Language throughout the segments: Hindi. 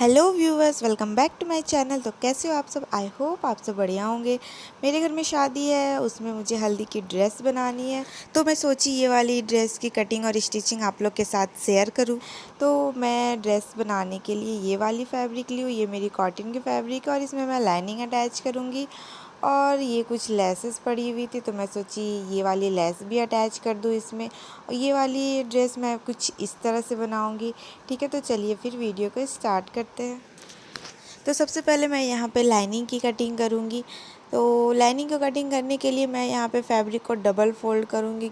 Hello viewers, welcome back to my channel. तो कैसे हो आप सब? आई होप आप सब बढ़िया होंगे। मेरे घर में शादी है, उसमें मुझे हल्दी की ड्रेस बनानी है, तो मैं सोची ये वाली ड्रेस की कटिंग और स्टिचिंग आप लोग के साथ शेयर करूं। तो मैं ड्रेस बनाने के लिए ये वाली फैब्रिक ली हूँ। ये मेरी कॉटन की फैब्रिक है और इसमें मैं लाइनिंग अटैच करूँगी। और ये कुछ लेसेस पड़ी हुई थी, तो मैं सोची ये वाली लेस भी अटैच कर दूँ इसमें। और ये वाली ड्रेस मैं कुछ इस तरह से बनाऊंगी। ठीक है, तो चलिए फिर वीडियो को स्टार्ट करते हैं। तो सबसे पहले मैं यहाँ पे लाइनिंग की कटिंग करूँगी। तो लाइनिंग को कटिंग करने के लिए मैं यहाँ पे फैब्रिक को डबल फोल्ड करूँगी।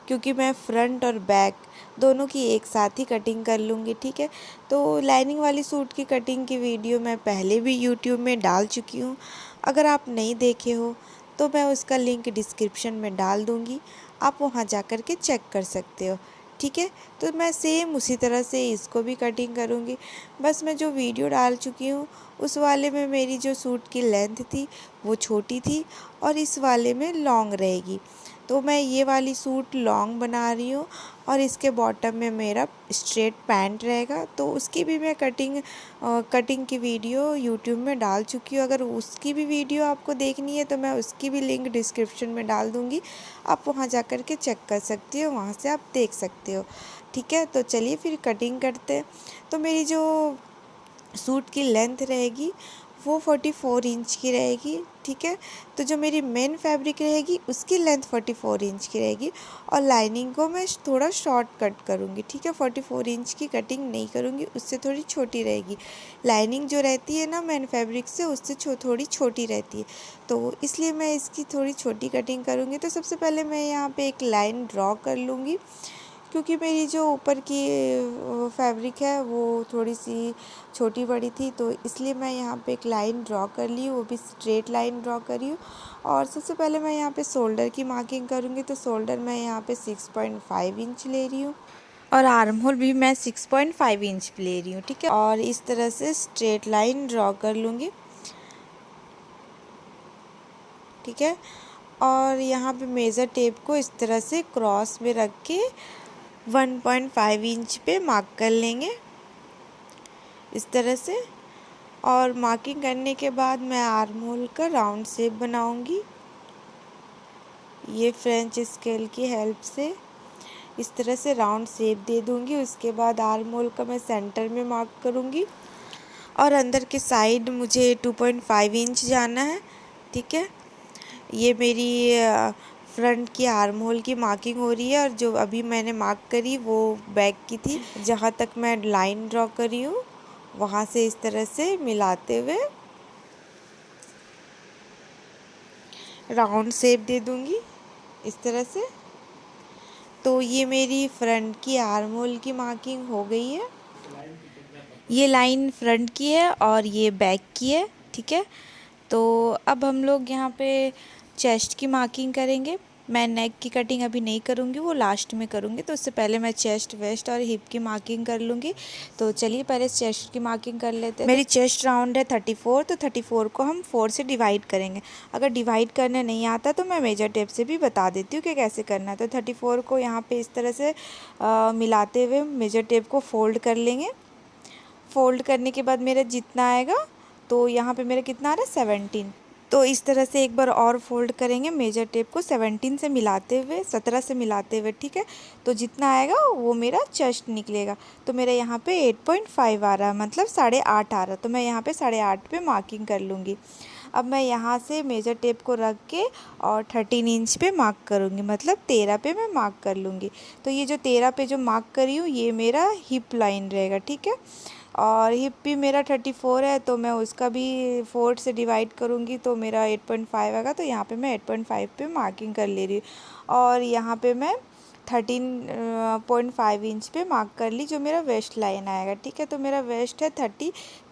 क्योंकि मैं फ्रंट और बैक दोनों की एक साथ ही कटिंग कर लूँगी। ठीक है, तो लाइनिंग वाली सूट की कटिंग की वीडियो मैं पहले भी यूट्यूब में डाल चुकी हूँ। अगर आप नहीं देखे हो तो मैं उसका लिंक डिस्क्रिप्शन में डाल दूँगी, आप वहाँ जा कर के चेक कर सकते हो। ठीक है, तो मैं सेम उसी तरह से इसको भी कटिंग करूँगी। बस मैं जो वीडियो डाल चुकी हूँ उस वाले में मेरी जो सूट की लेंथ थी वो छोटी थी और इस वाले में लॉन्ग रहेगी। तो मैं ये वाली सूट लॉन्ग बना रही हूँ और इसके बॉटम में मेरा स्ट्रेट पैंट रहेगा। तो उसकी भी मैं कटिंग की वीडियो यूट्यूब में डाल चुकी हूँ। अगर उसकी भी वीडियो आपको देखनी है तो मैं उसकी भी लिंक डिस्क्रिप्शन में डाल दूँगी, आप वहाँ जा कर के चेक कर सकते हो, वहाँ से आप देख सकते हो। ठीक है, तो चलिए फिर कटिंग करते हैं। तो मेरी जो सूट की लेंथ रहेगी वो 44 इंच की रहेगी। ठीक है, तो जो मेरी मेन फैब्रिक रहेगी उसकी लेंथ 44 इंच की रहेगी और लाइनिंग को मैं थोड़ा शॉर्ट कट करूँगी। ठीक है, 44 इंच की कटिंग नहीं करूँगी, उससे थोड़ी छोटी रहेगी। लाइनिंग जो रहती है ना मेन फैब्रिक से, उससे थोड़ी छोटी रहती है, तो इसलिए मैं इसकी थोड़ी छोटी कटिंग करूँगी। तो सबसे पहले मैं यहाँ पे एक लाइन ड्रॉ कर लूँगी, क्योंकि मेरी जो ऊपर की फैब्रिक है वो थोड़ी सी छोटी बड़ी थी, तो इसलिए मैं यहाँ पे एक लाइन ड्रॉ कर ली हूँ, वो भी स्ट्रेट लाइन ड्रॉ करी हूँ। और सबसे पहले मैं यहाँ पे शोल्डर की मार्किंग करूँगी। तो शोल्डर मैं यहाँ पे 6.5 इंच ले रही हूँ और आर्म होल भी मैं 6.5 इंच ले रही हूँ। ठीक है, और इस तरह से स्ट्रेट लाइन ड्रॉ कर लूँगी। ठीक है, और यहाँ पे मेज़र टेप को इस तरह से क्रॉस में रख के 1.5 इंच पे मार्क कर लेंगे इस तरह से। और मार्किंग करने के बाद मैं आर्म होल का राउंड शेप बनाऊंगी, ये फ्रेंच स्केल की हेल्प से इस तरह से राउंड शेप दे दूंगी। उसके बाद आर्म होल का मैं सेंटर में मार्क करूंगी और अंदर के साइड मुझे 2.5 इंच जाना है। ठीक है, ये मेरी फ्रंट की आर्म होल की मार्किंग हो रही है और जो अभी मैंने मार्क करी वो बैक की थी। जहाँ तक मैं लाइन ड्रॉ करी हूँ वहाँ से इस तरह से मिलाते हुए राउंड शेप दे दूँगी इस तरह से। तो ये मेरी फ्रंट की आर्म होल की मार्किंग हो गई है। ये लाइन फ्रंट की है और ये बैक की है। ठीक है, तो अब हम लोग यहाँ पे चेस्ट की मार्किंग करेंगे। मैं नेक की कटिंग अभी नहीं करूँगी, वो लास्ट में करूँगी। तो उससे पहले मैं चेस्ट, वेस्ट और हिप की मार्किंग कर लूँगी। तो चलिए पहले चेस्ट की मार्किंग कर लेते हैं। मेरी चेस्ट राउंड है 34, तो 34 को हम 4 से डिवाइड करेंगे। अगर डिवाइड करने नहीं आता तो मैं मेजर टेप से भी बता देती हूँ कि कैसे करना है। तो 34 को यहाँ पे इस तरह से मिलाते हुए मेजर टेप को फोल्ड कर लेंगे। फोल्ड करने के बाद मेरा जितना आएगा, तो यहाँ पे मेरा कितना आ रहा है 17। तो इस तरह से एक बार और फोल्ड करेंगे मेजर टेप को 17 से मिलाते हुए, 17 से मिलाते हुए। ठीक है, तो जितना आएगा वो मेरा चेस्ट निकलेगा। तो मेरा यहाँ पे 8.5 आ रहा है, मतलब 8.5 आ रहा है। तो मैं यहाँ पे 8.5 पे मार्किंग कर लूँगी। अब मैं यहाँ से मेजर टेप को रख के और 13 इंच पे मार्क करूँगी, मतलब 13 पे मैं मार्क कर लूँगी। तो ये जो 13 पे जो मार्क करी हूँ ये मेरा हिप लाइन रहेगा। ठीक है, और हिप भी मेरा 34 है, तो मैं उसका भी 4 से डिवाइड करूँगी तो मेरा 8.5 आएगा। तो यहाँ पे मैं 8.5 पे मार्किंग कर ले रही हूँ और यहाँ पे मैं 13.5 इंच पे मार्क कर ली, जो मेरा वेस्ट लाइन आएगा। ठीक है, तो मेरा वेस्ट है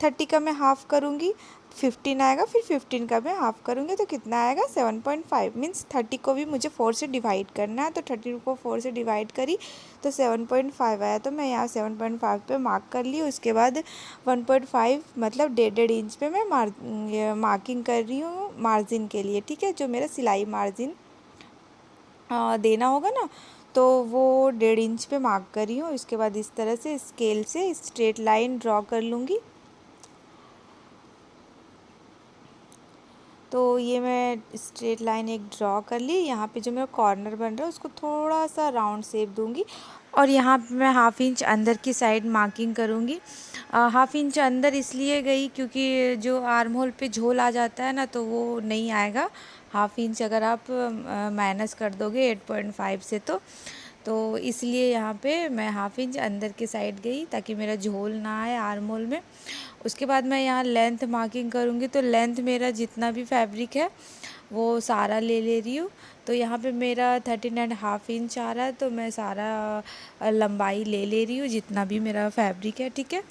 30 का मैं हाफ़ करूँगी, 15 आएगा, फिर 15 का मैं हाफ़ करूँगी, तो कितना आएगा 7.5। मीन्स 30 को भी मुझे 4 से डिवाइड करना है। तो 30 को 4 से डिवाइड करी तो 7.5 आया, तो मैं यहाँ 7.5 पे मार्क कर ली। उसके बाद 1.5 मतलब 1.5 इंच पे मैं मार्किंग कर रही हूँ मार्जिन के लिए। ठीक है, जो मेरा सिलाई मार्जिन देना होगा ना, तो वो 1.5 इंच पे मार्क कर रही हूँ। इसके बाद इस तरह से स्केल से स्ट्रेट लाइन ड्रॉ कर लूँगी। तो ये मैं स्ट्रेट लाइन एक ड्रॉ कर ली। यहाँ पे जो मेरा कॉर्नर बन रहा है उसको थोड़ा सा राउंड शेप दूंगी और यहाँ पे मैं हाफ इंच अंदर की साइड मार्किंग करूँगी। हाफ इंच अंदर इसलिए गई क्योंकि जो आर्म होल पे झोल आ जाता है ना तो वो नहीं आएगा। हाफ इंच अगर आप माइनस कर दोगे 8.5 से तो इसलिए यहाँ पे मैं हाफ इंच अंदर की साइड गई ताकि मेरा झोल ना आए आर्म होल में। उसके बाद मैं यहाँ लेंथ मार्किंग करूँगी। तो लेंथ मेरा जितना भी फैब्रिक है वो सारा ले रही हूँ। तो यहाँ पे मेरा 13.5 इंच आ रहा है तो मैं सारा लंबाई ले रही हूँ जितना भी मेरा फैब्रिक है, ठीक है।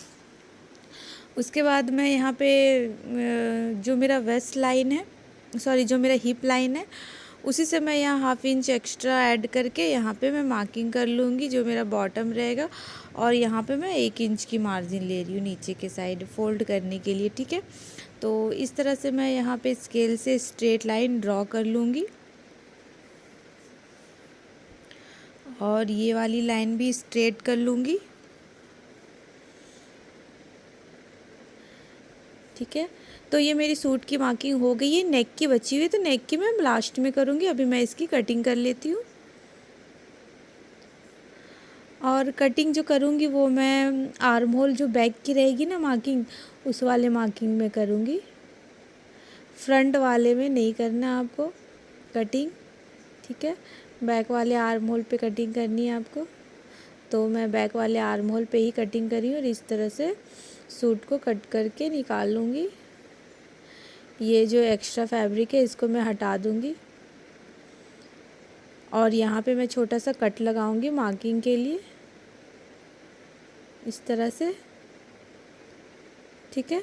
उसके बाद मैं यहाँ पे जो मेरा वेस्ट लाइन है, सॉरी जो मेरा हिप लाइन है उसी से मैं यहाँ हाफ इंच एक्स्ट्रा ऐड करके यहाँ पे मैं मार्किंग कर लूँगी जो मेरा बॉटम रहेगा। और यहाँ पे मैं 1 इंच की मार्जिन ले रही हूँ नीचे के साइड फोल्ड करने के लिए, ठीक है। तो इस तरह से मैं यहाँ पे स्केल से स्ट्रेट लाइन ड्रॉ कर लूँगी और ये वाली लाइन भी स्ट्रेट कर लूँगी, ठीक है। तो ये मेरी सूट की मार्किंग हो गई है। नेक की बची हुई है तो नेक की मैं लास्ट में करूँगी। अभी मैं इसकी कटिंग कर लेती हूँ और कटिंग जो करूँगी वो मैं आर्म होल जो बैक की रहेगी ना मार्किंग उस वाले मार्किंग में करूँगी। फ्रंट वाले में नहीं करना आपको कटिंग, ठीक है। बैक वाले आर्म होल पे कटिंग करनी है आपको। तो मैं बैक वाले आर्म होल पे ही कटिंग करी और इस तरह से सूट को कट करके निकाल लूँगी। ये जो एक्स्ट्रा फैब्रिक है इसको मैं हटा दूँगी और यहाँ पे मैं छोटा सा कट लगाऊंगी मार्किंग के लिए इस तरह से, ठीक है।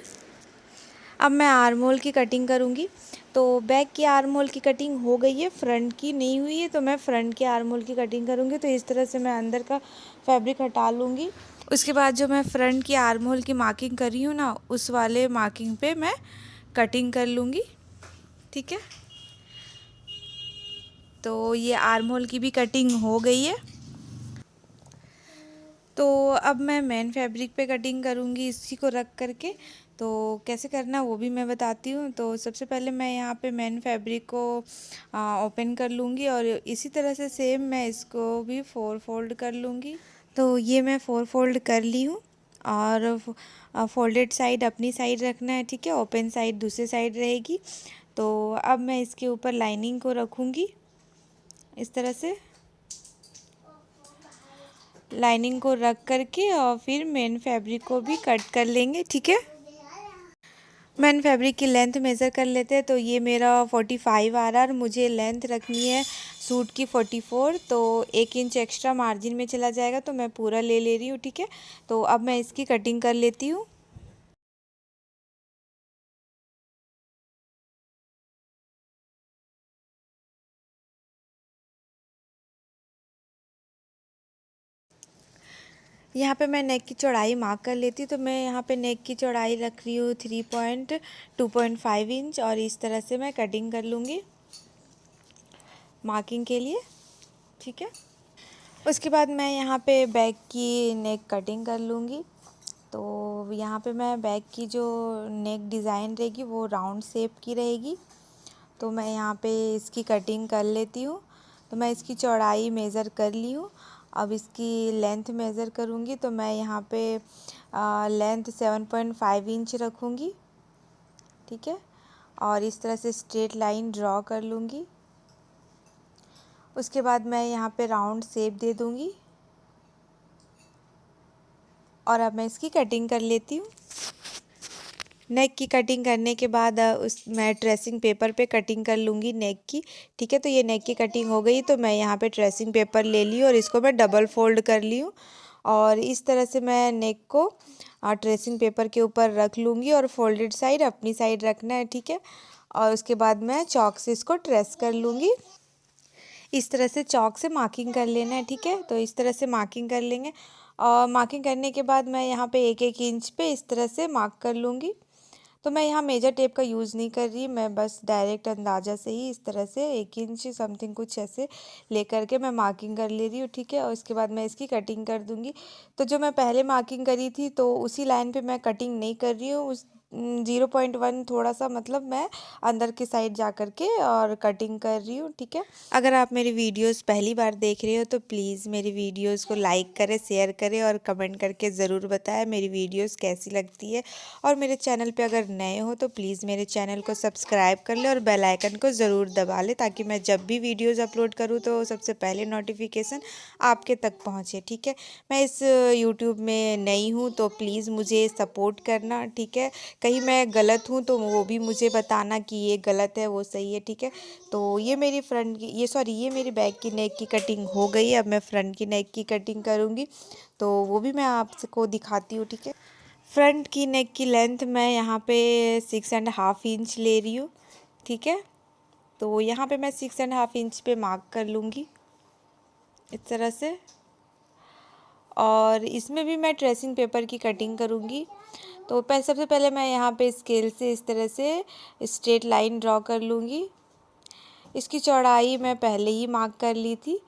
अब मैं आर्म होल की कटिंग करूँगी। तो बैक की आर्म होल की कटिंग हो गई है, फ्रंट की नहीं हुई है तो मैं फ्रंट के आर्म होल की कटिंग करूँगी। तो इस तरह से मैं अंदर का फैब्रिक हटा लूँगी। उसके बाद जो मैं फ्रंट की आर्म होल की मार्किंग कर रही हूँ ना उस वाले मार्किंग पे मैं कटिंग कर लूँगी, ठीक है। तो ये आर्म होल की भी कटिंग हो गई है। तो अब मैं मेन फैब्रिक पे कटिंग करूँगी इसी को रख करके। तो कैसे करना वो भी मैं बताती हूँ। तो सबसे पहले मैं यहाँ पे मेन फैब्रिक को ओपन कर लूँगी और इसी तरह से सेम मैं इसको भी 4 फोल्ड कर लूँगी। तो ये मैं 4 फोल्ड कर ली हूँ और फोल्डेड साइड अपनी साइड रखना है, ठीक है। ओपन साइड दूसरी साइड रहेगी। तो अब मैं इसके ऊपर लाइनिंग को रखूँगी इस तरह से, लाइनिंग को रख करके और फिर मेन फैब्रिक को भी कट कर लेंगे, ठीक है। मेन फैब्रिक की लेंथ मेज़र कर लेते हैं। तो ये मेरा 45 आ रहा है और मुझे लेंथ रखनी है सूट की 44। तो 1 इंच एक्स्ट्रा मार्जिन में चला जाएगा तो मैं पूरा ले रही हूँ, ठीक है। तो अब मैं इसकी कटिंग कर लेती हूँ। यहाँ पे मैं नेक की चौड़ाई मार्क कर लेती हूँ। तो मैं यहाँ पे नेक की चौड़ाई रख रही हूँ 2.5 इंच और इस तरह से मैं कटिंग कर लूँगी मार्किंग के लिए, ठीक है। उसके बाद मैं यहाँ पे बैक की नेक कटिंग कर लूँगी। तो यहाँ पे मैं बैक की जो नेक डिज़ाइन रहेगी वो राउंड शेप की रहेगी। तो मैं यहाँ पे इसकी कटिंग कर लेती हूँ। तो मैं इसकी चौड़ाई मेज़र कर ली हूँ। अब इसकी लेंथ मेज़र करूँगी। तो मैं यहाँ पे लेंथ 7.5 इंच रखूँगी, ठीक है। और इस तरह से स्ट्रेट लाइन ड्रॉ कर लूँगी। उसके बाद मैं यहाँ पे राउंड शेप दे दूँगी और अब मैं इसकी कटिंग कर लेती हूँ। नेक की कटिंग करने के बाद उस मैं ट्रेसिंग पेपर पे कटिंग कर लूँगी नेक की, ठीक है। तो ये नेक की कटिंग हो गई। तो मैं यहाँ पे ट्रेसिंग पेपर ले ली और इसको मैं डबल फोल्ड कर ली हूँ और इस तरह से मैं नेक को ट्रेसिंग पेपर के ऊपर रख लूँगी और फोल्डेड साइड अपनी साइड रखना है, ठीक है। और उसके बाद मैं चॉक से इसको ट्रेस कर लूँगी। इस तरह से चॉक से मार्किंग कर लेना है, ठीक है। तो इस तरह से मार्किंग कर लेंगे और मार्किंग करने के बाद मैं यहाँ पे 1-1 इंच पे इस तरह से मार्क कर लूँगी। तो मैं यहाँ मेजर टेप का यूज़ नहीं कर रही, मैं बस डायरेक्ट अंदाज़ा से ही इस तरह से 1 इंच समथिंग कुछ ऐसे लेकर के मैं मार्किंग कर ले रही हूँ, ठीक है। और उसके बाद मैं इसकी कटिंग कर दूँगी। तो जो मैं पहले मार्किंग करी थी तो उसी लाइन पे मैं कटिंग नहीं कर रही हूँ, उस 0.1 थोड़ा सा मतलब मैं अंदर की साइड जा कर के और कटिंग कर रही हूँ। ठीक है, अगर आप मेरी वीडियोस पहली बार देख रहे हो तो प्लीज़ मेरी वीडियोस को लाइक करें, शेयर करें और कमेंट करके ज़रूर बताएं मेरी वीडियोस कैसी लगती है। और मेरे चैनल पे अगर नए हो तो प्लीज़ मेरे चैनल को सब्सक्राइब कर ले और बेल आइकन को ज़रूर दबा ले, ताकि मैं जब भी वीडियोज़ अपलोड करूँ तो सबसे पहले नोटिफिकेशन आपके तक पहुँचे। ठीक है, मैं इस यूट्यूब में नई हूँ तो प्लीज़ मुझे सपोर्ट करना। ठीक है, कहीं मैं गलत हूँ तो वो भी मुझे बताना कि ये गलत है वो सही है। ठीक है, तो ये मेरी फ्रंट की ये मेरी बैक की नेक की कटिंग हो गई है। अब मैं फ्रंट की नेक की कटिंग करूँगी तो वो भी मैं आपको दिखाती हूँ। ठीक है, फ्रंट की नेक की लेंथ मैं यहाँ पे 6.5 इंच ले रही हूँ। ठीक है, तो यहाँ पे मैं 6.5 इंच पे मार्क कर लूँगी इस तरह से। और इसमें भी मैं ट्रेसिंग पेपर की कटिंग करूँगी। तो सबसे पहले मैं यहाँ पे स्केल से इस तरह से स्ट्रेट लाइन ड्रॉ कर लूँगी। इसकी चौड़ाई मैं पहले ही मार्क कर ली थी,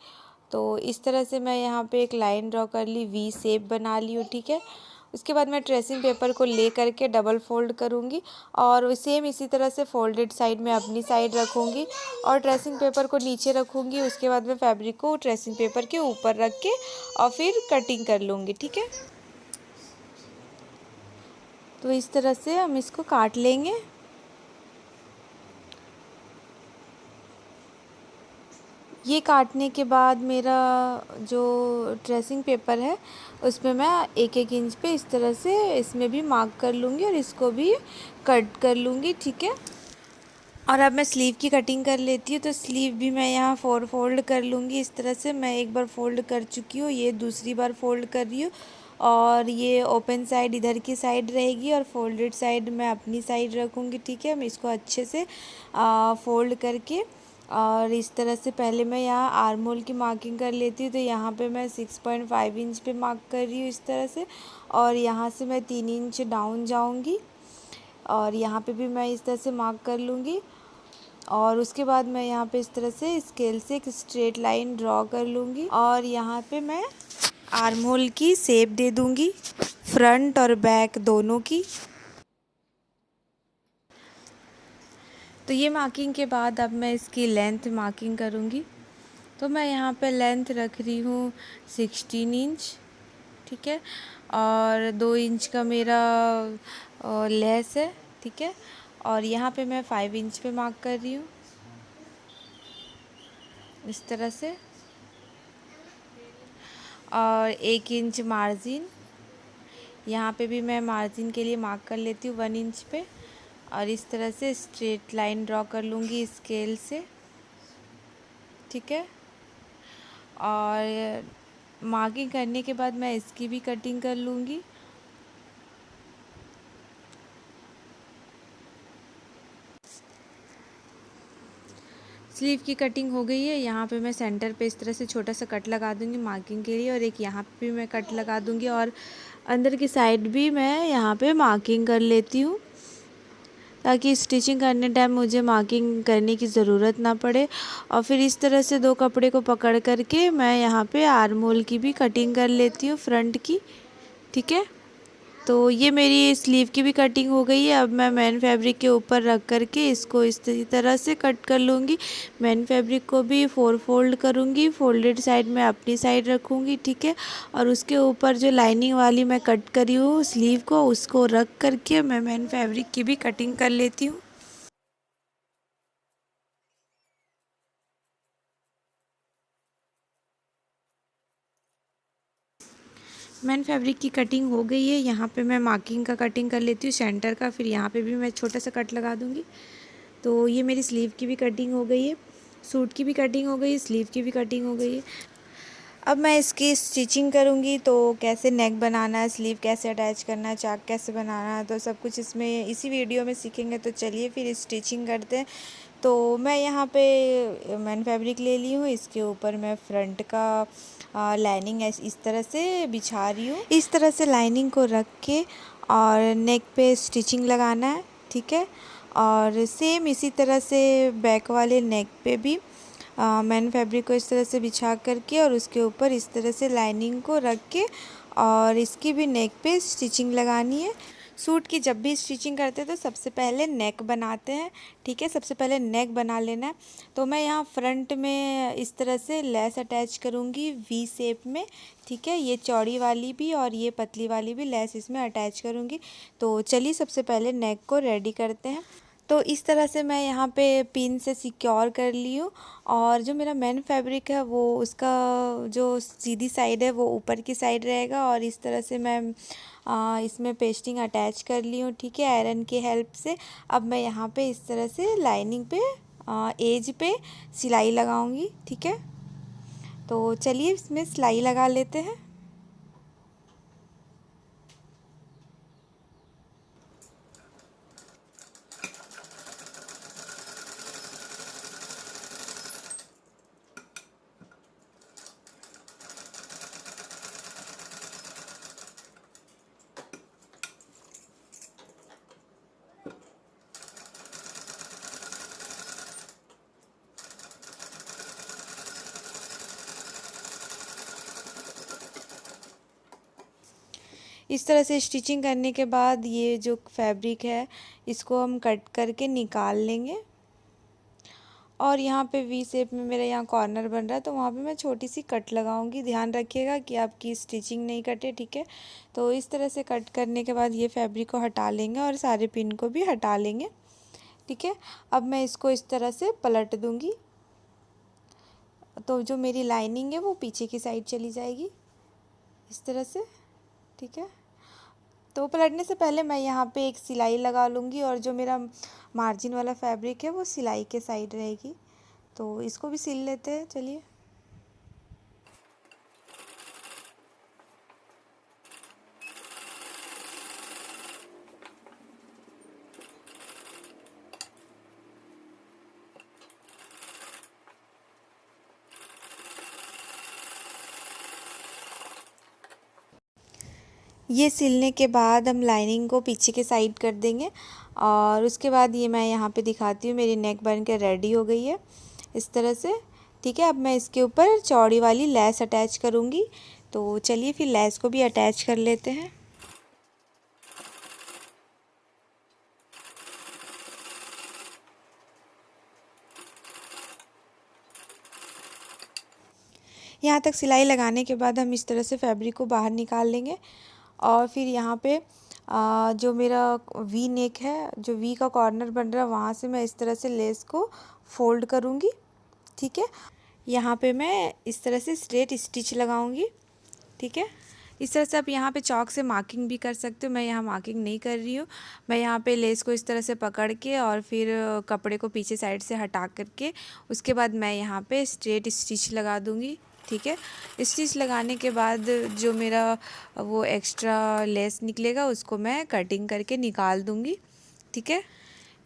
तो इस तरह से मैं यहाँ पे एक लाइन ड्रॉ कर ली, वी शेप बना ली हूँ। ठीक है, उसके बाद मैं ट्रेसिंग पेपर को ले करके डबल फोल्ड करूँगी और सेम इसी तरह से फोल्डेड साइड में अपनी साइड रखूँगी और ट्रेसिंग पेपर को नीचे रखूँगी। उसके बाद मैं फैब्रिक को ट्रेसिंग पेपर के ऊपर रख के और फिर कटिंग कर लूँगी। ठीक है, तो इस तरह से हम इसको काट लेंगे। ये काटने के बाद मेरा जो ट्रेसिंग पेपर है उसमें मैं 1-1 इंच पे इस तरह से इसमें भी मार्क कर लूँगी और इसको भी कट कर लूँगी। ठीक है, और अब मैं स्लीव की कटिंग कर लेती हूँ। तो स्लीव भी मैं यहाँ 4 फोल्ड कर लूँगी इस तरह से। मैं एक बार फोल्ड कर चुकी हूँ, ये दूसरी बार फोल्ड कर रही हूँ और ये ओपन साइड इधर की साइड रहेगी और फोल्डेड साइड मैं अपनी साइड रखूँगी। ठीक है, मैं इसको अच्छे से फोल्ड करके और इस तरह से पहले मैं यहाँ आर्म होल की मार्किंग कर लेती हूँ। तो यहाँ पे मैं 6.5 इंच पे मार्क कर रही हूँ इस तरह से और यहाँ से मैं 3 इंच डाउन जाऊँगी और यहाँ पे भी मैं इस तरह से मार्क कर लूँगी और उसके बाद मैं यहाँ पे इस तरह से स्केल से एक स्ट्रेट लाइन ड्रॉ कर लूँगी और यहाँ पे मैं आर्म होल की शेप दे दूँगी, फ्रंट और बैक दोनों की। तो ये मार्किंग के बाद अब मैं इसकी लेंथ मार्किंग करूँगी। तो मैं यहाँ पे लेंथ रख रही हूँ 16 इंच। ठीक है, और 2 इंच का मेरा लेस है। ठीक है, और यहाँ पे मैं 5 इंच पे मार्क कर रही हूँ इस तरह से और 1 इंच मार्जिन, यहाँ पे भी मैं मार्जिन के लिए मार्क कर लेती हूँ 1 इंच पे और इस तरह से स्ट्रेट लाइन ड्रॉ कर लूँगी स्केल से। ठीक है, और मार्किंग करने के बाद मैं इसकी भी कटिंग कर लूँगी। स्लीव की कटिंग हो गई है। यहाँ पे मैं सेंटर पे इस तरह से छोटा सा कट लगा दूँगी मार्किंग के लिए और एक यहाँ पे भी मैं कट लगा दूँगी और अंदर की साइड भी मैं यहाँ पे मार्किंग कर लेती हूँ ताकि स्टिचिंग करने टाइम मुझे मार्किंग करने की ज़रूरत ना पड़े। और फिर इस तरह से 2 कपड़े को पकड़ करके मैं यहाँ पे आर्म होल की भी कटिंग कर लेती हूँ फ्रंट की। ठीक है, तो ये मेरी स्लीव की भी कटिंग हो गई है। अब मैं मेन फैब्रिक के ऊपर रख करके इसको इस तरह से कट कर लूँगी। मेन फैब्रिक को भी 4 फोल्ड करूँगी, फोल्डेड साइड में अपनी साइड रखूँगी। ठीक है, और उसके ऊपर जो लाइनिंग वाली मैं कट करी हूँ स्लीव को उसको रख करके मैं मेन फैब्रिक की भी कटिंग कर लेती हूँ। मेन फैब्रिक की कटिंग हो गई है। यहाँ पे मैं मार्किंग का कटिंग कर लेती हूँ सेंटर का, फिर यहाँ पे भी मैं छोटा सा कट लगा दूँगी। तो ये मेरी स्लीव की भी कटिंग हो गई है, सूट की भी कटिंग हो गई है, स्लीव की भी कटिंग हो गई है। अब मैं इसकी स्टिचिंग करूँगी। तो कैसे नेक बनाना है, स्लीव कैसे अटैच करना है, चाक कैसे बनाना है, तो सब कुछ इसमें इसी वीडियो में सीखेंगे। तो चलिए फिर स्टिचिंग करते हैं। तो मैं यहाँ पे मैन फैब्रिक ले ली हूँ, इसके ऊपर मैं फ्रंट का लाइनिंग इस तरह से बिछा रही हूँ। इस तरह से लाइनिंग को रख के और नेक पे स्टिचिंग लगाना है। ठीक है, और सेम इसी तरह से बैक वाले नेक पे भी मैन फैब्रिक को इस तरह से बिछा करके और उसके ऊपर इस तरह से लाइनिंग को रख के और इसकी भी नेक पे स्टिचिंग लगानी है। सूट की जब भी स्टिचिंग करते हैं तो सबसे पहले नेक बनाते हैं, ठीक है। सबसे पहले नेक बना लेना है। तो मैं यहाँ फ्रंट में इस तरह से लेस अटैच करूँगी वी शेप में, ठीक है। ये चौड़ी वाली भी और ये पतली वाली भी लेस इसमें अटैच करूँगी। तो चलिए सबसे पहले नेक को रेडी करते हैं। तो इस तरह से मैं यहाँ पे पिन से सिक्योर कर ली हूँ और जो मेरा मेन फैब्रिक है वो उसका जो सीधी साइड है वो ऊपर की साइड रहेगा और इस तरह से मैं इसमें पेस्टिंग अटैच कर ली हूँ, ठीक है, आयरन की हेल्प से। अब मैं यहाँ पे इस तरह से लाइनिंग पे एज पे सिलाई लगाऊंगी, ठीक है। तो चलिए इसमें सिलाई लगा लेते हैं। इस तरह से स्टिचिंग करने के बाद ये जो फैब्रिक है इसको हम कट करके निकाल लेंगे और यहाँ पे वी शेप में मेरा यहाँ कॉर्नर बन रहा है तो वहाँ पे मैं छोटी सी कट लगाऊंगी। ध्यान रखिएगा कि आपकी स्टिचिंग नहीं कटे, ठीक है। तो इस तरह से कट करने के बाद ये फैब्रिक को हटा लेंगे और सारे पिन को भी हटा लेंगे, ठीक है। अब मैं इसको इस तरह से पलट दूँगी तो जो मेरी लाइनिंग है वो पीछे की साइड चली जाएगी इस तरह से, ठीक है। तो पलटने से पहले मैं यहाँ पे एक सिलाई लगा लूँगी और जो मेरा मार्जिन वाला फैब्रिक है वो सिलाई के साइड रहेगी। तो इसको भी सिल लेते हैं, चलिए। ये सिलने के बाद हम लाइनिंग को पीछे के साइड कर देंगे और उसके बाद ये मैं यहाँ पे दिखाती हूँ मेरी नेक बन के रेडी हो गई है इस तरह से, ठीक है। अब मैं इसके ऊपर चौड़ी वाली लेस अटैच करूँगी। तो चलिए फिर लेस को भी अटैच कर लेते हैं। यहाँ तक सिलाई लगाने के बाद हम इस तरह से फैब्रिक को बाहर निकाल लेंगे और फिर यहाँ पे जो मेरा वी नेक है, जो वी का कॉर्नर बन रहा है वहाँ से मैं इस तरह से लेस को फोल्ड करूँगी, ठीक है। यहाँ पे मैं इस तरह से स्ट्रेट स्टिच लगाऊँगी, ठीक है। इस तरह से आप यहाँ पे चॉक से मार्किंग भी कर सकते हो। मैं यहाँ मार्किंग नहीं कर रही हूँ। मैं यहाँ पे लेस को इस तरह से पकड़ के और फिर कपड़े को पीछे साइड से हटा करके उसके बाद मैं यहाँ पे स्ट्रेट स्टिच लगा दूँगी, ठीक है। स्टिच लगाने के बाद जो मेरा वो एक्स्ट्रा लेस निकलेगा उसको मैं कटिंग करके निकाल दूँगी, ठीक है।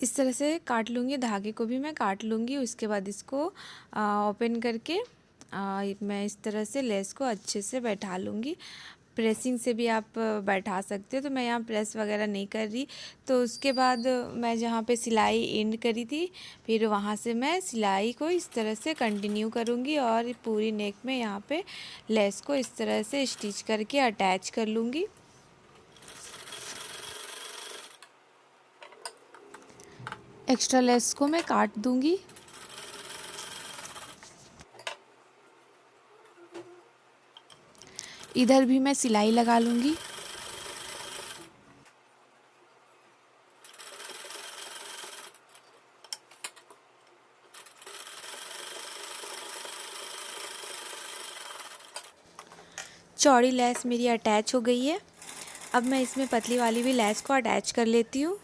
इस तरह से काट लूँगी, धागे को भी मैं काट लूँगी। उसके बाद इसको ओपन करके मैं इस तरह से लेस को अच्छे से बैठा लूँगी। प्रेसिंग से भी आप बैठा सकते हो, तो मैं यहाँ प्रेस वगैरह नहीं कर रही। तो उसके बाद मैं जहाँ पे सिलाई एंड करी थी फिर वहाँ से मैं सिलाई को इस तरह से कंटिन्यू करूँगी और पूरी नेक में यहाँ पे लेस को इस तरह से स्टिच करके अटैच कर लूँगी। एक्स्ट्रा लेस को मैं काट दूँगी। इधर भी मैं सिलाई लगा लूँगी। चौड़ी लेस मेरी अटैच हो गई है। अब मैं इसमें पतली वाली भी लेस को अटैच कर लेती हूँ।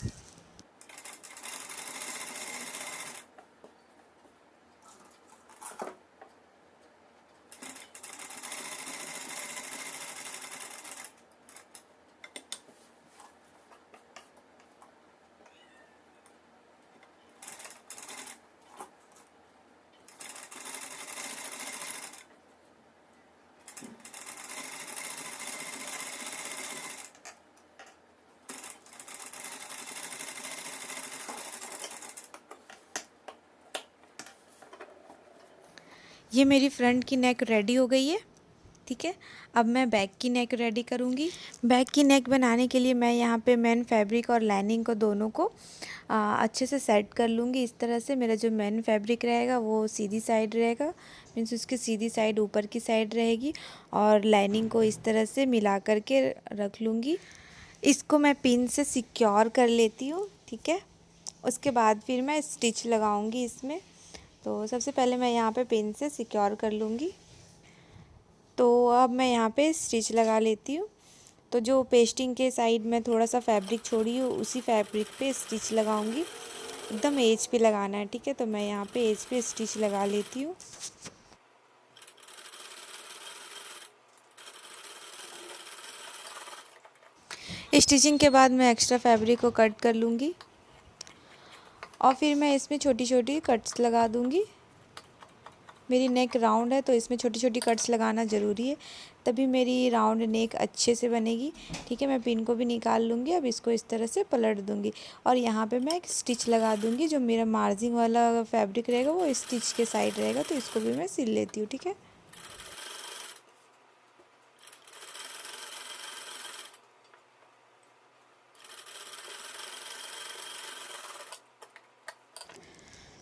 ये मेरी फ्रंट की नेक रेडी हो गई है, ठीक है। अब मैं बैक की नेक रेडी करूँगी। बैक की नेक बनाने के लिए मैं यहाँ पे मेन फैब्रिक और लाइनिंग को दोनों को अच्छे से सेट कर लूँगी। इस तरह से मेरा जो मेन फैब्रिक रहेगा वो सीधी साइड रहेगा, मीन्स उसकी सीधी साइड ऊपर की साइड रहेगी, और लाइनिंग को इस तरह से मिला कर के रख लूँगी। इसको मैं पिन से सिक्योर कर लेती हूँ, ठीक है। उसके बाद फिर मैं स्टिच लगाऊँगी इसमें। तो सबसे पहले मैं यहाँ पे पिन से सिक्योर कर लूँगी। तो अब मैं यहाँ पे स्टिच लगा लेती हूँ। तो जो पेस्टिंग के साइड में थोड़ा सा फैब्रिक छोड़ी हूँ उसी फैब्रिक पे स्टिच लगाऊंगी। एकदम एज पे लगाना है, ठीक है। तो मैं यहाँ पे एज पे स्टिच लगा लेती हूँ। स्टिचिंग के बाद मैं एक्स्ट्रा फैब्रिक को कट कर लूँगी और फिर मैं इसमें छोटी छोटी कट्स लगा दूँगी। मेरी नेक राउंड है तो इसमें छोटी छोटी कट्स लगाना ज़रूरी है, तभी मेरी राउंड नेक अच्छे से बनेगी, ठीक है। मैं पिन को भी निकाल लूँगी। अब इसको इस तरह से पलट दूँगी और यहाँ पे मैं एक स्टिच लगा दूँगी। जो मेरा मार्जिंग वाला फैब्रिक रहेगा वो स्टिच के साइड रहेगा, तो इसको भी मैं सिल लेती हूँ, ठीक है।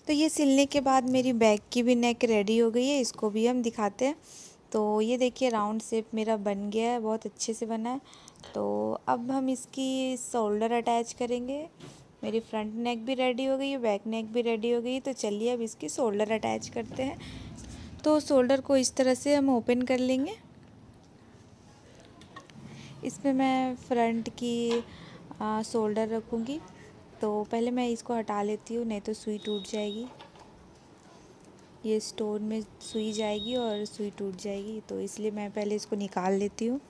तो ये सिलने के बाद मेरी बैक की भी नेक रेडी हो गई है, इसको भी हम दिखाते हैं। तो ये देखिए राउंड शेप मेरा बन गया है, बहुत अच्छे से बना है। तो अब हम इसकी शोल्डर अटैच करेंगे। मेरी फ्रंट नेक भी रेडी हो गई है, बैक नेक भी रेडी हो गई है। तो चलिए अब इसकी शोल्डर अटैच करते हैं। तो शोल्डर को इस तरह से हम ओपन कर लेंगे। इसमें मैं फ्रंट की शोल्डर रखूँगी। तो पहले मैं इसको हटा लेती हूँ, नहीं तो सुई टूट जाएगी। ये स्टोन में सुई जाएगी और सुई टूट जाएगी, तो इसलिए मैं पहले इसको निकाल लेती हूँ।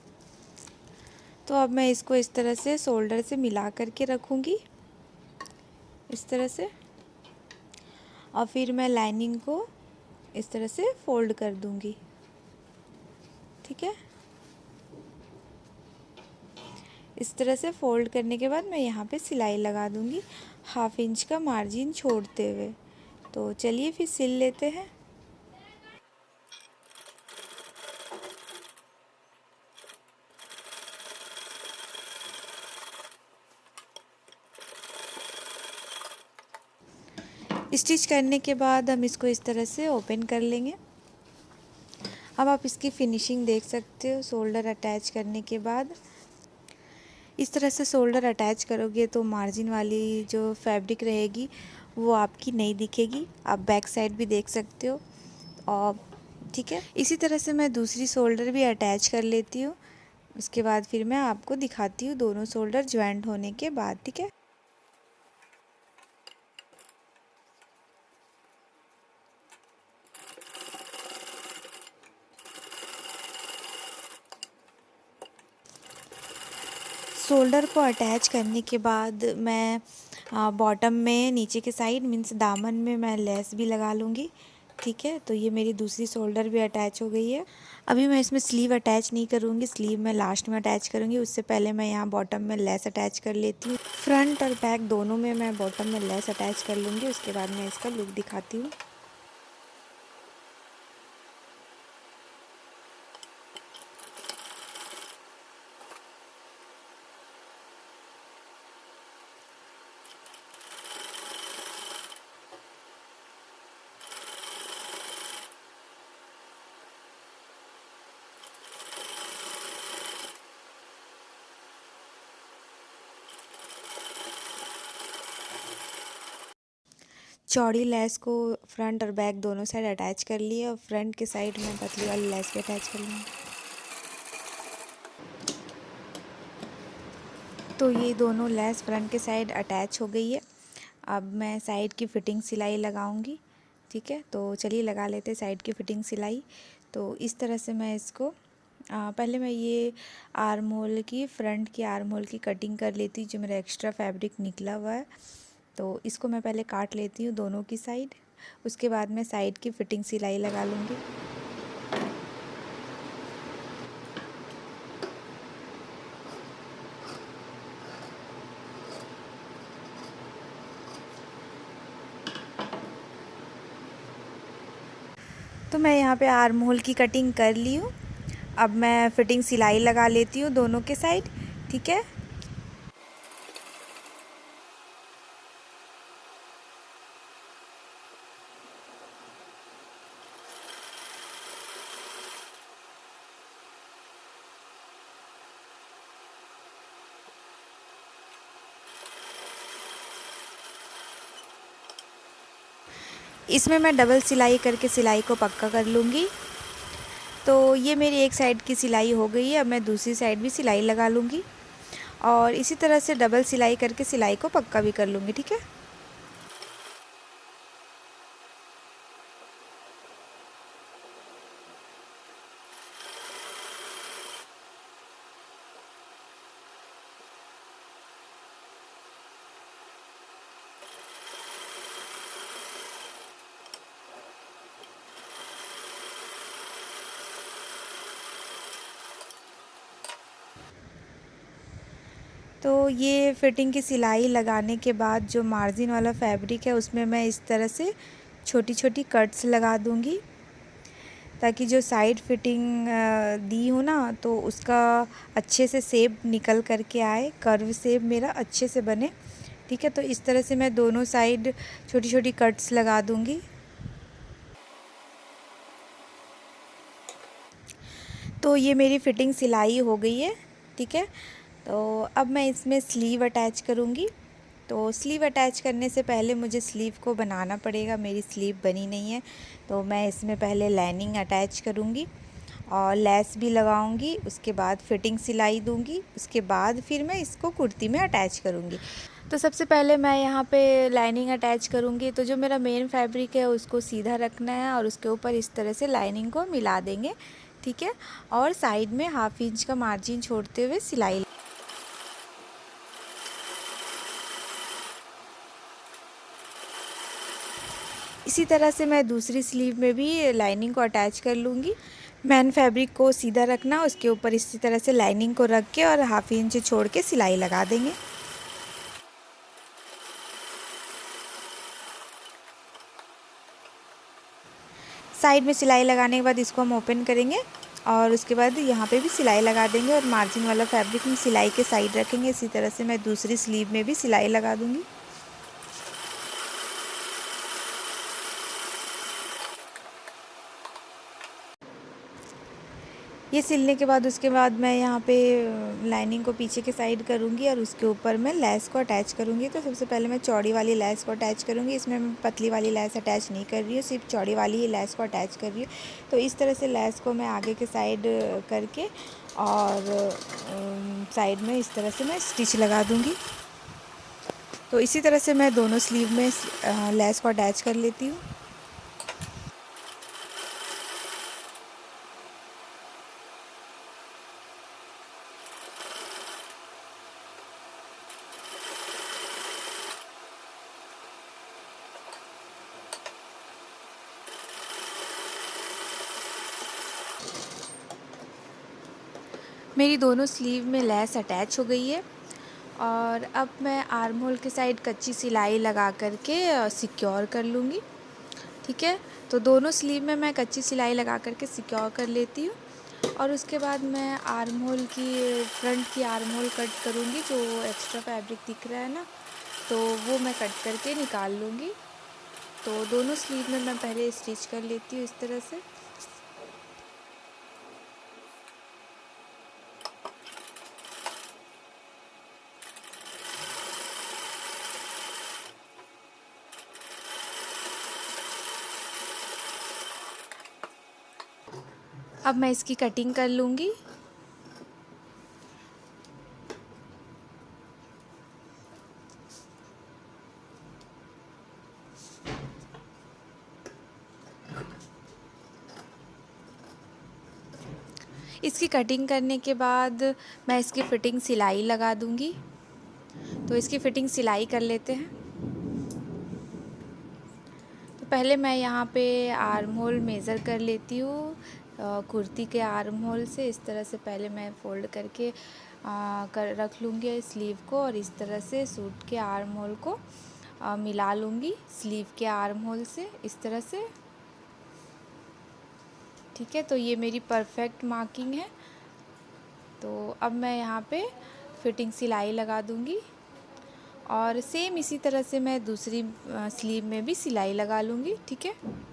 तो अब मैं इसको इस तरह से शोल्डर से मिला करके रखूँगी, इस तरह से। और फिर मैं लाइनिंग को इस तरह से फोल्ड कर दूँगी, ठीक है। इस तरह से फोल्ड करने के बाद मैं यहाँ पे सिलाई लगा दूँगी 1/2 इंच का मार्जिन छोड़ते हुए। तो चलिए फिर सिल लेते हैं। स्टिच करने के बाद हम इसको इस तरह से ओपन कर लेंगे। अब आप इसकी फिनिशिंग देख सकते हो। शोल्डर अटैच करने के बाद इस तरह से शोल्डर अटैच करोगे तो मार्जिन वाली जो फैब्रिक रहेगी वो आपकी नहीं दिखेगी। आप बैक साइड भी देख सकते हो, और ठीक है। इसी तरह से मैं दूसरी शोल्डर भी अटैच कर लेती हूँ। उसके बाद फिर मैं आपको दिखाती हूँ दोनों शोल्डर ज्वाइंट होने के बाद, ठीक है। शोल्डर को अटैच करने के बाद मैं बॉटम में नीचे के साइड मीन्स दामन में मैं लेस भी लगा लूँगी, ठीक है। तो ये मेरी दूसरी शोल्डर भी अटैच हो गई है। अभी मैं इसमें स्लीव अटैच नहीं करूँगी, स्लीव मैं लास्ट में अटैच करूँगी। उससे पहले मैं यहाँ बॉटम में लेस अटैच कर लेती हूँ। फ्रंट और बैक दोनों में मैं बॉटम में लेस अटैच कर लूँगी। उसके बाद मैं इसका लुक दिखाती हूँ। चौड़ी लेस को फ्रंट और बैक दोनों साइड अटैच कर लिए, और फ्रंट के साइड में पतली वाली लेस भी अटैच कर लूँगी। तो ये दोनों लेस फ्रंट के साइड अटैच हो गई है। अब मैं साइड की फ़िटिंग सिलाई लगाऊंगी, ठीक है। तो चलिए लगा लेते हैं साइड की फ़िटिंग सिलाई। तो इस तरह से मैं इसको पहले मैं ये आर्म होल की फ्रंट की आर्म होल की कटिंग कर लेती हूँ, जो मेरा एक्स्ट्रा फैब्रिक निकला हुआ है। तो इसको मैं पहले काट लेती हूँ दोनों की साइड। उसके बाद मैं साइड की फ़िटिंग सिलाई लगा लूँगी। तो मैं यहाँ पे आर्म होल की कटिंग कर ली हूँ। अब मैं फिटिंग सिलाई लगा लेती हूँ दोनों के साइड, ठीक है। इसमें मैं डबल सिलाई करके सिलाई को पक्का कर लूँगी। तो ये मेरी एक साइड की सिलाई हो गई है। अब मैं दूसरी साइड भी सिलाई लगा लूँगी और इसी तरह से डबल सिलाई करके सिलाई को पक्का भी कर लूँगी, ठीक है। तो ये फिटिंग की सिलाई लगाने के बाद जो मार्जिन वाला फैब्रिक है उसमें मैं इस तरह से छोटी छोटी कट्स लगा दूँगी, ताकि जो साइड फिटिंग दी हो ना तो उसका अच्छे से शेप निकल कर के आए, कर्व शेप मेरा अच्छे से बने, ठीक है। तो इस तरह से मैं दोनों साइड छोटी छोटी कट्स लगा दूँगी। तो ये मेरी फिटिंग सिलाई हो गई है, ठीक है। तो अब मैं इसमें स्लीव अटैच करूँगी। तो स्लीव अटैच करने से पहले मुझे स्लीव को बनाना पड़ेगा, मेरी स्लीव बनी नहीं है। तो मैं इसमें पहले लाइनिंग अटैच करूँगी और लेस भी लगाऊंगी, उसके बाद फिटिंग सिलाई दूंगी, उसके बाद फिर मैं इसको कुर्ती में अटैच करूँगी। तो सबसे पहले मैं यहाँ पे लाइनिंग अटैच करूँगी। तो जो मेरा मेन फैब्रिक है उसको सीधा रखना है और उसके ऊपर इस तरह से लाइनिंग को मिला देंगे, ठीक है। और साइड में 1/2 इंच का मार्जिन छोड़ते हुए सिलाई। इसी तरह से मैं दूसरी स्लीव में भी लाइनिंग को अटैच कर लूँगी। मेन फैब्रिक को सीधा रखना, उसके ऊपर इसी तरह से लाइनिंग को रख के और 1/2 इंच छोड़ के सिलाई लगा देंगे। साइड में सिलाई लगाने के बाद इसको हम ओपन करेंगे और उसके बाद यहाँ पे भी सिलाई लगा देंगे और मार्जिन वाला फैब्रिक हम सिलाई के साइड रखेंगे। इसी तरह से मैं दूसरी स्लीव में भी सिलाई लगा दूँगी। ये सिलने के बाद उसके बाद मैं यहाँ पे लाइनिंग को पीछे के साइड करूँगी और उसके ऊपर मैं लेस को अटैच करूँगी। तो सबसे पहले मैं चौड़ी वाली लेस को अटैच करूँगी। इसमें मैं पतली वाली लेस अटैच नहीं कर रही हूँ, सिर्फ चौड़ी वाली ही लेस को अटैच कर रही हूँ। तो इस तरह से लेस को मैं आगे के साइड करके और साइड में इस तरह से मैं स्टिच लगा दूँगी। तो इसी तरह से मैं दोनों स्लीव में लेस को अटैच कर लेती हूँ। मेरी दोनों स्लीव में लेस अटैच हो गई है और अब मैं आर्म होल के साइड कच्ची सिलाई लगा करके सिक्योर कर लूँगी, ठीक है। तो दोनों स्लीव में मैं कच्ची सिलाई लगा करके सिक्योर कर लेती हूँ और उसके बाद मैं आर्म होल की फ्रंट की आर्म होल कट करूँगी। जो एक्स्ट्रा फैब्रिक दिख रहा है ना तो वो मैं कट करके निकाल लूँगी। तो दोनों स्लीव में मैं पहले स्टिच कर लेती हूँ इस तरह से। अब मैं इसकी कटिंग कर लूँगी। इसकी कटिंग करने के बाद मैं इसकी फ़िटिंग सिलाई लगा दूँगी। तो इसकी फ़िटिंग सिलाई कर लेते हैं। तो पहले मैं यहाँ पे आर्म होल मेज़र कर लेती हूँ कुर्ती के आर्म होल से। इस तरह से पहले मैं फ़ोल्ड करके कर रख लूँगी स्लीव को और इस तरह से सूट के आर्म होल को मिला लूँगी स्लीव के आर्म होल से इस तरह से, ठीक है, तो ये मेरी परफेक्ट मार्किंग है। तो अब मैं यहाँ पे फिटिंग सिलाई लगा दूँगी और सेम इसी तरह से मैं दूसरी स्लीव में भी सिलाई लगा लूँगी। ठीक है।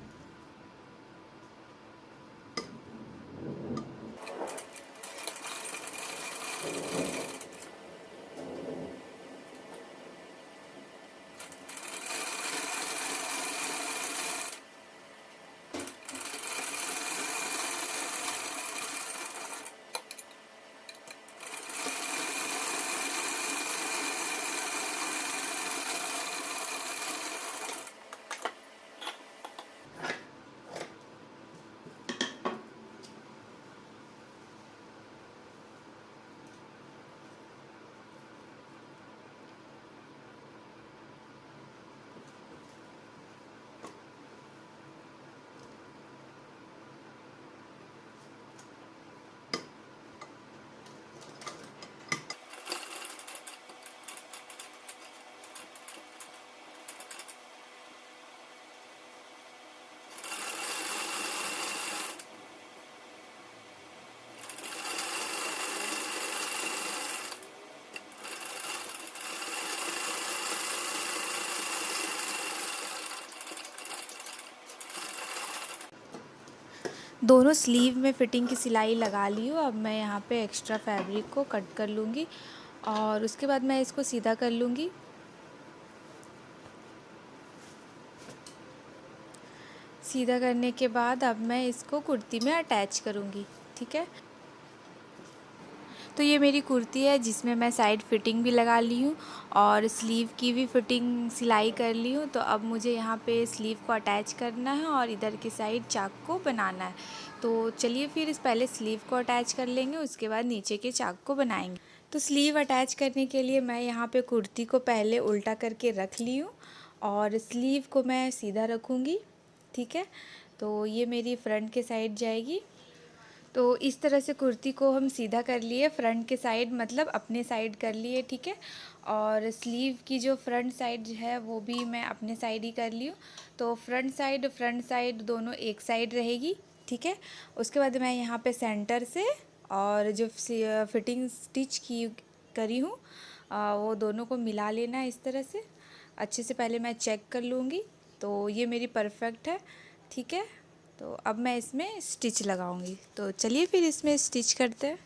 दोनों स्लीव में फ़िटिंग की सिलाई लगा ली हूँ। अब मैं यहाँ पे एक्स्ट्रा फैब्रिक को कट कर लूँगी और उसके बाद मैं इसको सीधा कर लूँगी। सीधा करने के बाद अब मैं इसको कुर्ती में अटैच करूँगी। ठीक है। तो ये मेरी कुर्ती है जिसमें मैं साइड फिटिंग भी लगा ली हूँ और स्लीव की भी फिटिंग सिलाई कर ली हूँ। तो अब मुझे यहाँ पे स्लीव को अटैच करना है और इधर की साइड चाक को बनाना है। तो चलिए फिर इस पहले स्लीव को अटैच कर लेंगे, उसके बाद नीचे के चाक को बनाएंगे। तो स्लीव अटैच करने के लिए मैं यहाँ पे कुर्ती को पहले उल्टा करके रख ली हूँ और स्लीव को मैं सीधा रखूँगी। ठीक है। तो ये मेरी फ्रंट के साइड जाएगी। तो इस तरह से कुर्ती को हम सीधा कर लिए, फ्रंट के साइड मतलब अपने साइड कर लिए। ठीक है। और स्लीव की जो फ्रंट साइड है वो भी मैं अपने साइड ही कर ली हूँ। तो फ्रंट साइड दोनों एक साइड रहेगी। ठीक है। उसके बाद मैं यहाँ पे सेंटर से और जो फिटिंग स्टिच की करी हूँ वो दोनों को मिला लेना है इस तरह से अच्छे से। पहले मैं चेक कर लूँगी। तो ये मेरी परफेक्ट है। ठीक है। तो अब मैं इसमें स्टिच लगाऊंगी। तो चलिए फिर इसमें स्टिच करते हैं।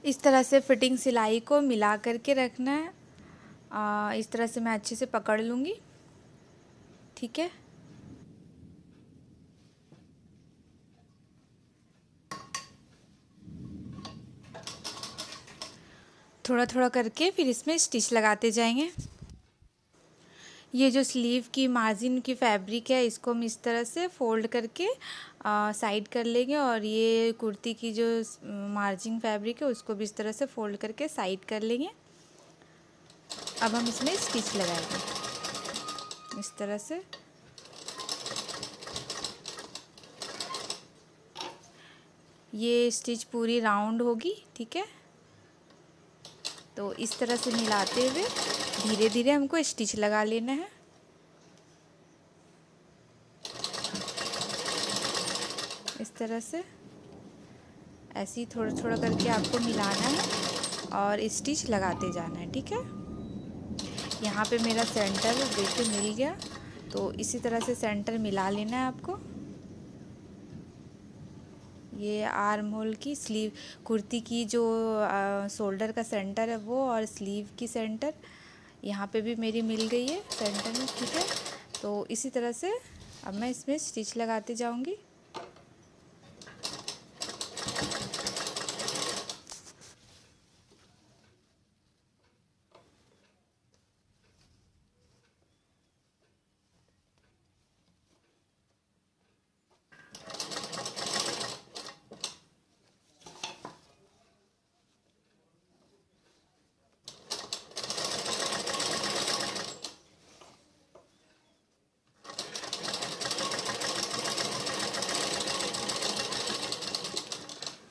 इस तरह से फिटिंग सिलाई को मिला करके रखना है। इस तरह से मैं अच्छे से पकड़ लूँगी। ठीक है। थोड़ा थोड़ा करके फिर इसमें स्टिच लगाते जाएंगे। ये जो स्लीव की मार्जिन की फैब्रिक है इसको हम इस तरह से फोल्ड करके साइड कर लेंगे और ये कुर्ती की जो मार्जिन फैब्रिक है उसको भी इस तरह से फोल्ड करके साइड कर लेंगे। अब हम इसमें स्टिच लगाएंगे इस तरह से। ये स्टिच पूरी राउंड होगी। ठीक है। तो इस तरह से मिलाते हुए धीरे धीरे हमको स्टिच लगा लेना है। इस तरह से ऐसे ही थोड़ा थोड़ा करके आपको मिलाना है और स्टिच लगाते जाना है। ठीक है। यहाँ पे मेरा सेंटर देखिए मिल गया। तो इसी तरह से सेंटर मिला लेना है आपको। ये आर्म होल की स्लीव कुर्ती की जो शोल्डर का सेंटर है वो और स्लीव की सेंटर यहाँ पे भी मेरी मिल गई है सेंटर में। ठीक है। तो इसी तरह से अब मैं इसमें स्टिच लगाते जाऊँगी।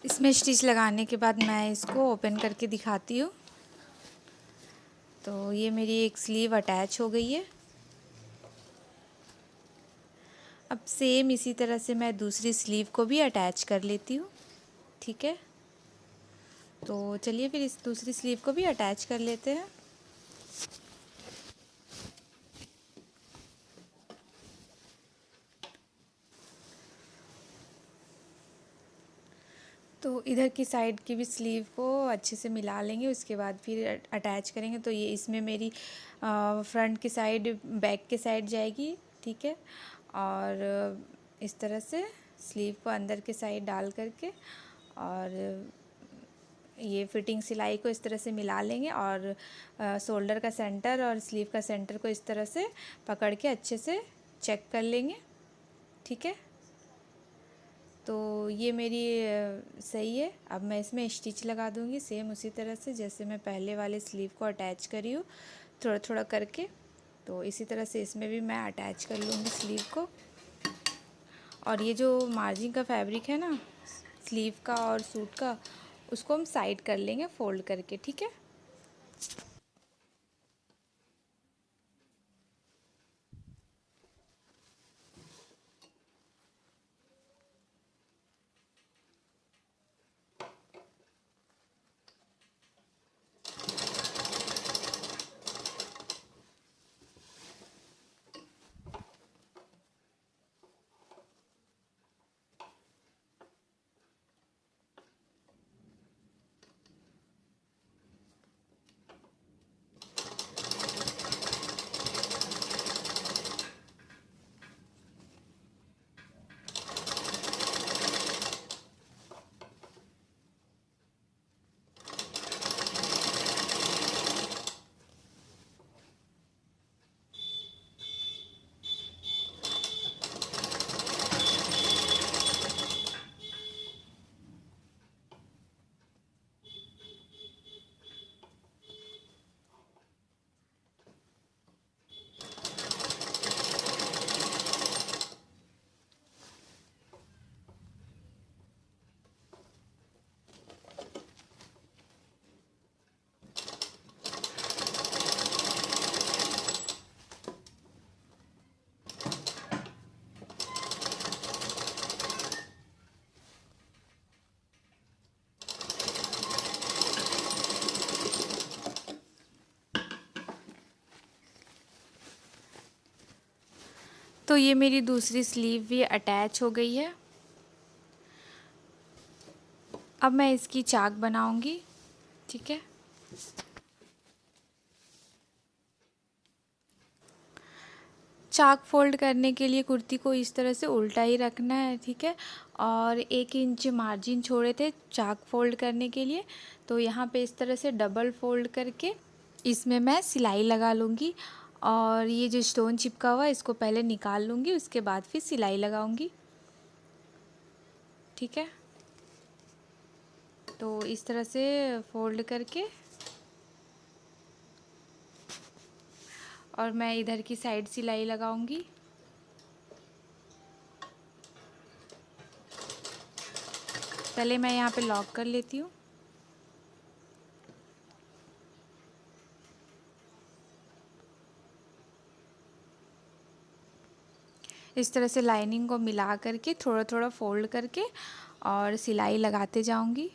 इसमें स्टिच लगाने के बाद मैं इसको ओपन करके दिखाती हूँ। तो ये मेरी एक स्लीव अटैच हो गई है। अब सेम इसी तरह से मैं दूसरी स्लीव को भी अटैच कर लेती हूँ। ठीक है, तो चलिए फिर इस दूसरी स्लीव को भी अटैच कर लेते हैं। तो इधर की साइड की भी स्लीव को अच्छे से मिला लेंगे, उसके बाद फिर अटैच करेंगे। तो ये इसमें मेरी फ्रंट की साइड बैक की साइड जाएगी। ठीक है, और इस तरह से स्लीव को अंदर के साइड डाल करके और ये फिटिंग सिलाई को इस तरह से मिला लेंगे और शोल्डर का सेंटर और स्लीव का सेंटर को इस तरह से पकड़ के अच्छे से चेक कर लेंगे। ठीक है, तो ये मेरी सही है। अब मैं इसमें स्टिच लगा दूँगी सेम उसी तरह से जैसे मैं पहले वाले स्लीव को अटैच करी हूँ, थोड़ा थोड़ा करके। तो इसी तरह से इसमें भी मैं अटैच कर लूँगी स्लीव को। और ये जो मार्जिन का फैब्रिक है ना स्लीव का और सूट का, उसको हम साइड कर लेंगे फोल्ड करके। ठीक है, तो ये मेरी दूसरी स्लीव भी अटैच हो गई है। अब मैं इसकी चाक बनाऊंगी। ठीक है, चाक फोल्ड करने के लिए कुर्ती को इस तरह से उल्टा ही रखना है। ठीक है, और 1 इंच मार्जिन छोड़े थे चाक फोल्ड करने के लिए, तो यहाँ पे इस तरह से डबल फोल्ड करके इसमें मैं सिलाई लगा लूँगी। और ये जो स्टोन चिपका हुआ है इसको पहले निकाल लूँगी, उसके बाद फिर सिलाई लगाऊँगी। ठीक है, तो इस तरह से फोल्ड करके और मैं इधर की साइड सिलाई लगाऊंगी। पहले मैं यहाँ पे लॉक कर लेती हूँ। इस तरह से लाइनिंग को मिला करके थोड़ा थोड़ा फोल्ड करके और सिलाई लगाते जाऊंगी।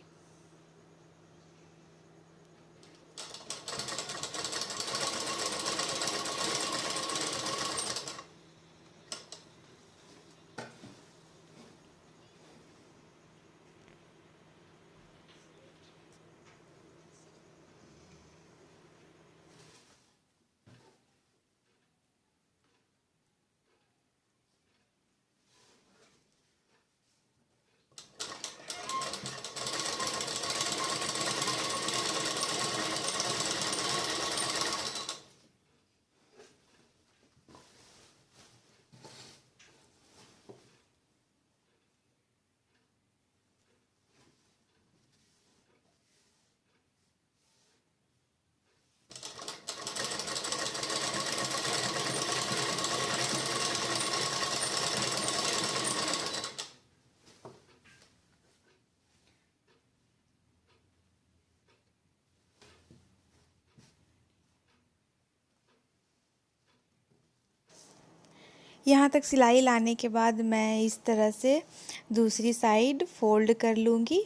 यहाँ तक सिलाई लाने के बाद मैं इस तरह से दूसरी साइड फोल्ड कर लूँगी।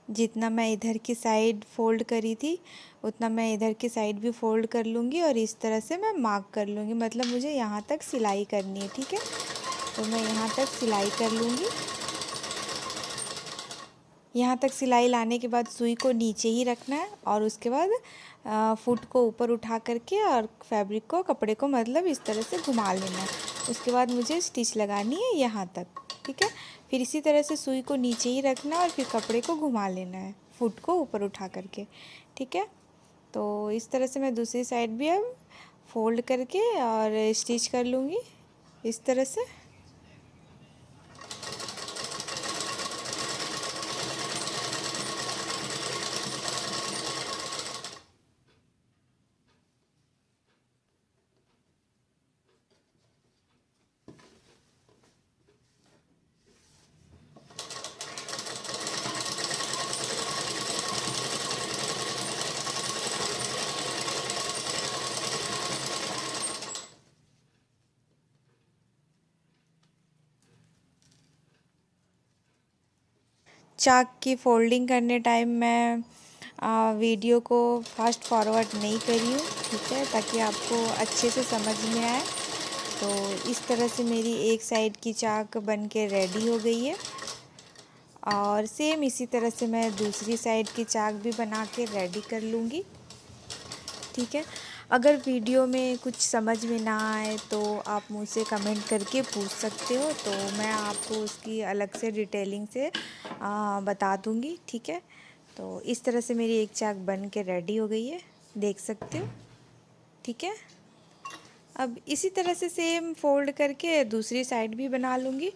जितना मैं इधर की साइड फोल्ड करी थी उतना मैं इधर की साइड भी फोल्ड कर लूँगी और इस तरह से मैं मार्क कर लूँगी, मतलब मुझे यहाँ तक सिलाई करनी है। ठीक है, तो मैं यहाँ तक सिलाई कर लूँगी। यहाँ तक सिलाई लाने के बाद सुई को नीचे ही रखना है और उसके बाद फुट को ऊपर उठा करके और फैब्रिक को, कपड़े को मतलब इस तरह से घुमा लेना है। उसके बाद मुझे स्टिच लगानी है यहाँ तक। ठीक है, फिर इसी तरह से सुई को नीचे ही रखना है और फिर कपड़े को घुमा लेना है फुट को ऊपर उठा करके। ठीक है, तो इस तरह से मैं दूसरी साइड भी अब फोल्ड करके और स्टिच कर लूँगी इस तरह से। चाक की फोल्डिंग करने टाइम मैं वीडियो को फास्ट फॉरवर्ड नहीं करी हूँ। ठीक है, ताकि आपको अच्छे से समझ में आए। तो इस तरह से मेरी एक साइड की चाक बन के रेडी हो गई है और सेम इसी तरह से मैं दूसरी साइड की चाक भी बना के रेडी कर लूँगी। ठीक है, अगर वीडियो में कुछ समझ में ना आए तो आप मुझसे कमेंट करके पूछ सकते हो, तो मैं आपको उसकी अलग से डिटेलिंग से बता दूँगी। ठीक है, तो इस तरह से मेरी एक चाक बन के रेडी हो गई है, देख सकते हो। ठीक है, अब इसी तरह से सेम फोल्ड करके दूसरी साइड भी बना लूँगी।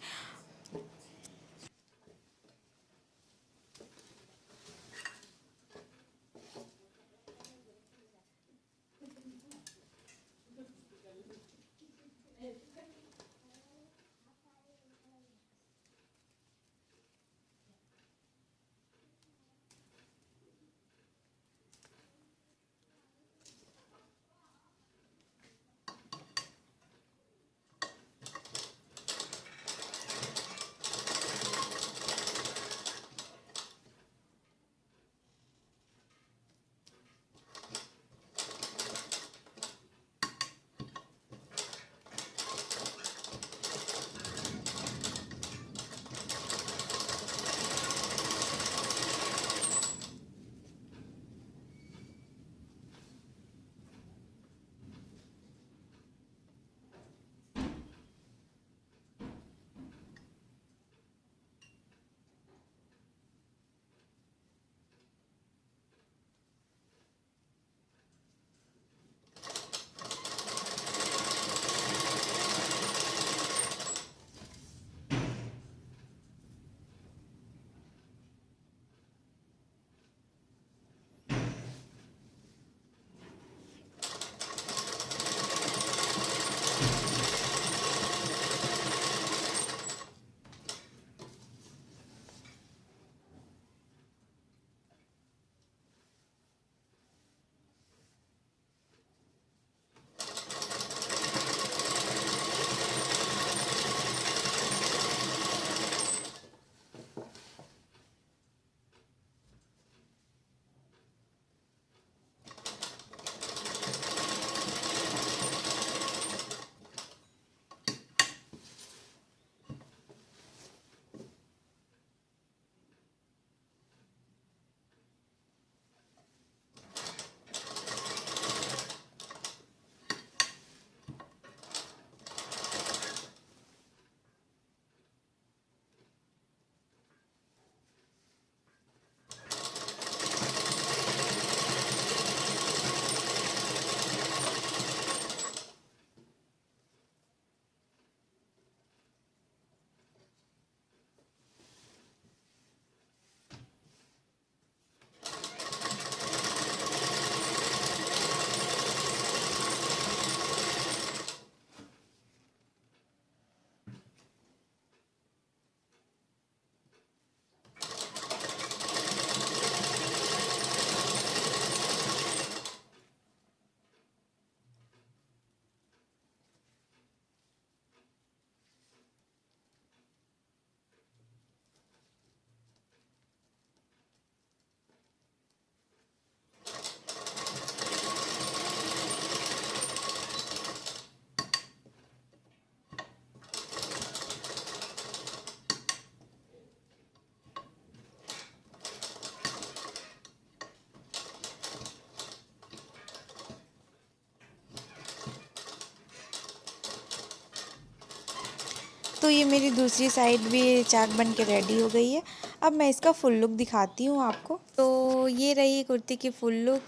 तो ये मेरी दूसरी साइड भी चाक बन के रेडी हो गई है। अब मैं इसका फुल लुक दिखाती हूँ आपको। तो ये रही कुर्ती की फुल लुक।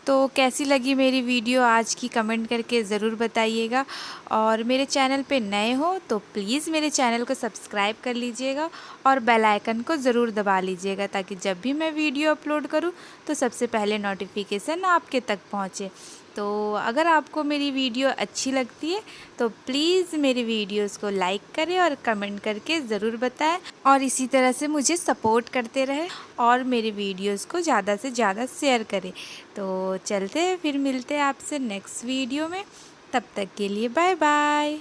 तो कैसी लगी मेरी वीडियो आज की कमेंट करके ज़रूर बताइएगा। और मेरे चैनल पे नए हो तो प्लीज़ मेरे चैनल को सब्सक्राइब कर लीजिएगा और बेल आइकन को ज़रूर दबा लीजिएगा, ताकि जब भी मैं वीडियो अपलोड करूं तो सबसे पहले नोटिफिकेशन आपके तक पहुंचे। तो अगर आपको मेरी वीडियो अच्छी लगती है तो प्लीज़ मेरी वीडियोस को लाइक करें और कमेंट करके ज़रूर बताएं, और इसी तरह से मुझे सपोर्ट करते रहें और मेरी वीडियोस को ज़्यादा से ज़्यादा शेयर करें। तो चलते हैं, फिर मिलते हैं आपसे नेक्स्ट वीडियो में। तब तक के लिए बाय बाय।